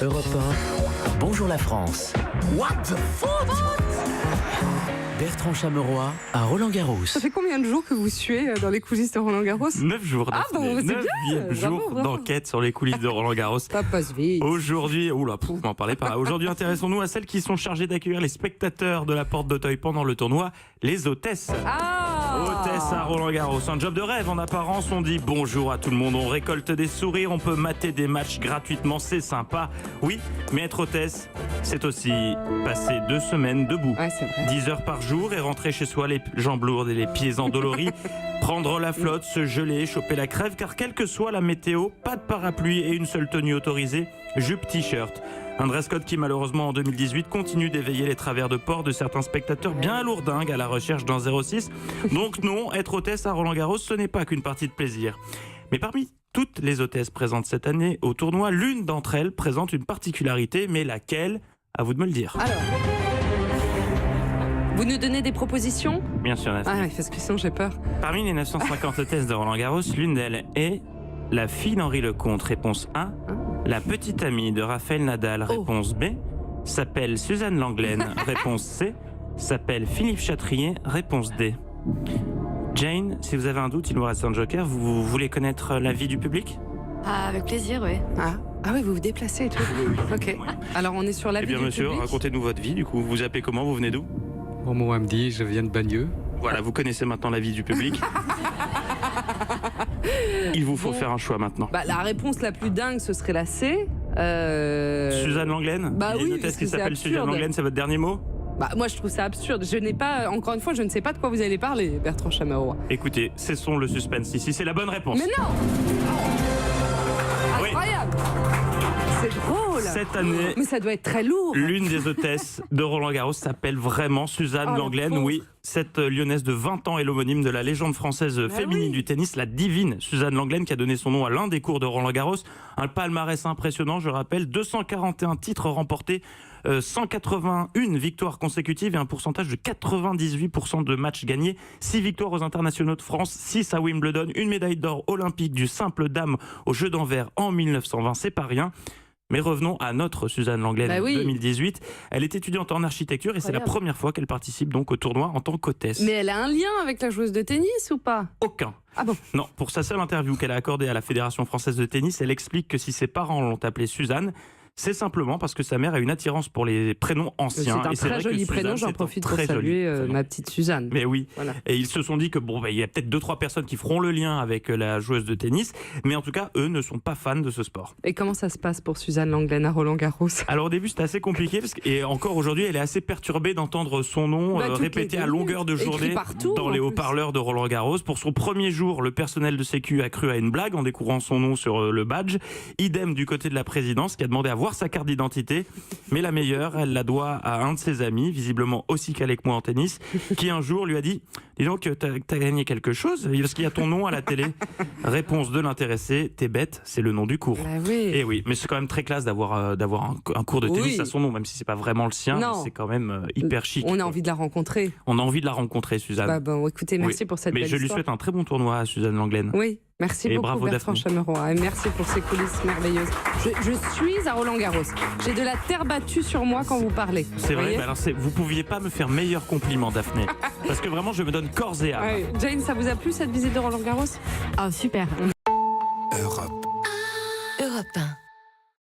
Europe 1, bonjour la France. What the fuck? Bertrand Chameroy à Roland-Garros. Ça fait combien de jours que vous suez dans les coulisses de Roland-Garros? 9 jours. Ah bon, c'est bien. 9 jours Bravo. d'enquête sur les coulisses de Roland-Garros. Ça passe vite. Aujourd'hui, m'en parlez pas. Aujourd'hui, intéressons-nous à celles qui sont chargées d'accueillir les spectateurs de la Porte d'Auteuil pendant le tournoi, les hôtesses. Hôtesse à Roland-Garros, un job de rêve en apparence. On dit bonjour à tout le monde, on récolte des sourires, on peut mater des matchs gratuitement, c'est sympa. Oui, mais être hôtesse, c'est aussi passer 2 semaines debout. Ouais, c'est vrai. 10 heures par jour et rentrer chez soi les jambes lourdes et les pieds endoloris. Prendre la flotte, se geler, choper la crève, car quelle que soit la météo, pas de parapluie et une seule tenue autorisée, jupe t-shirt. Un dress code qui malheureusement en 2018 continue d'éveiller les travers de port de certains spectateurs bien alourdingues à la recherche d'un 06. Donc non, être hôtesse à Roland-Garros, ce n'est pas qu'une partie de plaisir. Mais parmi toutes les hôtesses présentes cette année au tournoi, l'une d'entre elles présente une particularité, mais laquelle? À vous de me le dire. Alors, vous nous donnez des propositions? Bien sûr, Nathalie. Ah oui, parce que sinon j'ai peur. Parmi les 950 hôtesses de Roland-Garros, l'une d'elles est la fille d'Henri Lecomte, réponse A. La petite amie de Raphaël Nadal, réponse B. S'appelle Suzanne Langlaine, réponse C. S'appelle Philippe Chatrier, réponse D. Jane, si vous avez un doute, il vous reste un joker. Vous voulez connaître l'avis du public? Ah, avec plaisir, oui. Ah oui, vous vous déplacez et tout. Ok. Alors on est sur la Eh vie bien, du monsieur, public. racontez-nous votre vie. Du coup, vous vous appelez comment? Vous venez d'où? Bon, moi, on me dit, je viens de Bagneux. Voilà, vous connaissez maintenant l'avis du public. Il vous faut faire un choix maintenant. Bah, la réponse la plus dingue, ce serait la C. Suzanne Langlaine? Bah Il y a oui, une hôtesse parce qui que c'est s'appelle Suzanne absurde. Langlaine, c'est votre dernier mot? Bah, moi, je trouve ça absurde. Je n'ai pas, encore une fois, je ne sais pas de quoi vous allez parler, Bertrand Chameroy. Écoutez, cessons le suspense ici, c'est la bonne réponse. Mais non! Oui. Incroyable! C'est drôle! Cette année, Mais ça doit être très lourd! l'une des hôtesses de Roland-Garros s'appelle vraiment Suzanne Oh, la Langlaine. pauvre. Oui, cette lyonnaise de 20 ans est l'homonyme de la légende française féminine du tennis, la divine Suzanne Langlaine, qui a donné son nom à l'un des cours de Roland-Garros. Un palmarès impressionnant, je rappelle, 241 titres remportés, 181 victoires consécutives et un pourcentage de 98% de matchs gagnés, 6 victoires aux internationaux de France, 6 à Wimbledon, une médaille d'or olympique du simple dame aux Jeux d'Anvers en 1920, c'est pas rien. Mais revenons à notre Suzanne Langlaine, Bah oui. 2018. Elle est étudiante en architecture et c'est la Incroyable. première fois qu'elle participe donc au tournoi en tant qu'hôtesse. Mais elle a un lien avec la joueuse de tennis ou pas? Aucun. Ah bon? Non, pour sa seule interview qu'elle a accordée à la Fédération française de tennis, elle explique que si ses parents l'ont appelée Suzanne, c'est simplement parce que sa mère a une attirance pour les prénoms anciens. C'est un Et très vrai que joli Suzanne, prénom, c'est j'en un profite pour très joli saluer prénom. ma petite Suzanne. Mais oui. Voilà. Et ils se sont dit que il y a peut-être 2-3 personnes qui feront le lien avec la joueuse de tennis, mais en tout cas, eux ne sont pas fans de ce sport. Et comment ça se passe pour Suzanne Langlaine à Roland-Garros? Alors au début, c'était assez compliqué et encore aujourd'hui, elle est assez perturbée d'entendre son nom Bah, toutes répété les à deux longueur de minutes. journée Écrit partout, dans en les plus. haut-parleurs de Roland-Garros. Pour son premier jour, le personnel de Sécu a cru à une blague en découvrant son nom sur le badge. Idem du côté de la présidence qui a demandé à voir sa carte d'identité. Mais la meilleure, elle la doit à un de ses amis, visiblement aussi calé que moi en tennis, qui un jour lui a dit « Dis donc, t'as gagné quelque chose parce qu'il y a ton nom à la télé ?» Réponse de l'intéressé, t'es bête, c'est le nom du cours. Bah oui. Et oui, mais c'est quand même très classe d'avoir un cours de tennis Oui. à son nom, même si c'est pas vraiment le sien, Non. mais c'est quand même hyper chic. On a quoi. envie de la rencontrer. On a envie de la rencontrer, Suzanne. Bah bon, écoutez, merci Oui. pour cette Mais belle je lui histoire. souhaite un très bon tournoi à Suzanne Langlaine. Oui, merci Et beaucoup bravo, Bertrand Daphné. Chameroy. Et merci pour ces coulisses merveilleuses. Je suis à Roland-Garros. J'ai de la terre battue sur moi quand vous parlez. C'est Vous vrai, voyez bah alors vous pouviez pas me faire meilleur compliment, Daphné. Parce que vraiment, je me donne corps et âme. Ouais. Jane, ça vous a plu cette visite de Roland-Garros? Ah, super. Europe. Europe 1.